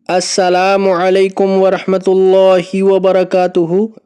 السلام علیکم ورحمۃ اللہ وبرکاتہ۔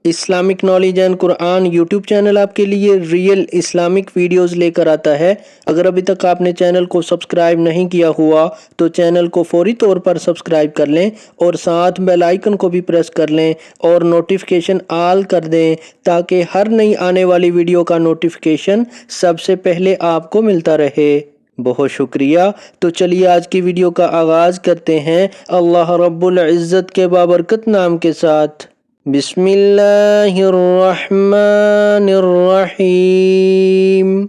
Islamic knowledge and Quran YouTube channel آپ کے لیے ریئل اسلامک ویڈیوز لے کر آتا ہے۔ اگر ابھی تک آپ نے چینل کو سبسکرائب نہیں کیا ہوا تو چینل کو فوری طور پر سبسکرائب کر لیں اور ساتھ بیل آئیکن کو بھی پریس کر لیں اور نوٹیفیکیشن آل کر دیں تاکہ ہر نئی آنے والی ویڈیو کا نوٹیفیکیشن سب سے پہلے آپ کو ملتا رہے۔ بہت شکریہ۔ تو چلیے آج کی ویڈیو کا آغاز کرتے ہیں اللہ رب العزت کے بابرکت نام کے ساتھ۔ بسم اللہ الرحمن الرحیم۔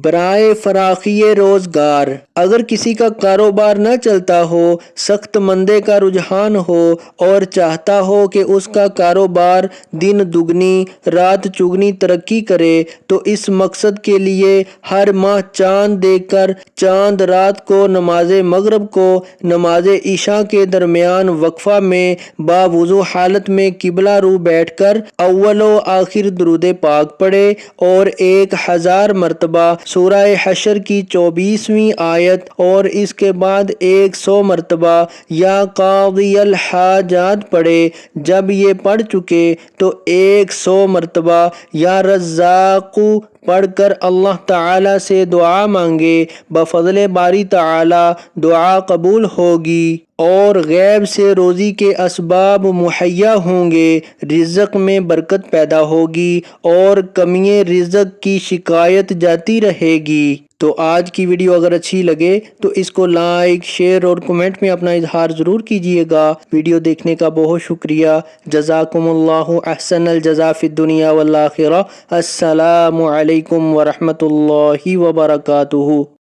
برائے فراخی روزگار۔ اگر کسی کا کاروبار نہ چلتا ہو، سخت مندے کا رجحان ہو اور چاہتا ہو کہ اس کا کاروبار دن دگنی رات چگنی ترقی کرے تو اس مقصد کے لیے ہر ماہ چاند دیکھ کر چاند رات کو نماز مغرب کو نماز عشاء کے درمیان وقفہ میں باوضو حالت میں قبلہ رو بیٹھ کر اول و آخر درود پاک پڑھے اور 1000 مرتبہ سورہ حشر کی 24ویں آیت اور اس کے بعد 100 مرتبہ یا قاضی الحاجات پڑھے۔ جب یہ پڑھ چکے تو 100 مرتبہ یا رزاق پڑھ کر اللہ تعالی سے دعا مانگے، بفضل باری تعالی دعا قبول ہوگی اور غیب سے روزی کے اسباب مہیا ہوں گے، رزق میں برکت پیدا ہوگی اور کمی رزق کی شکایت جاتی رہے گی۔ تو آج کی ویڈیو اگر اچھی لگے تو اس کو لائک، شیئر اور کمنٹ میں اپنا اظہار ضرور کیجیے گا۔ ویڈیو دیکھنے کا بہت شکریہ۔ جزاکم اللہ احسن الجزا فی الدنیا والآخرہ۔ السلام علیکم ورحمۃ اللہ وبرکاتہ۔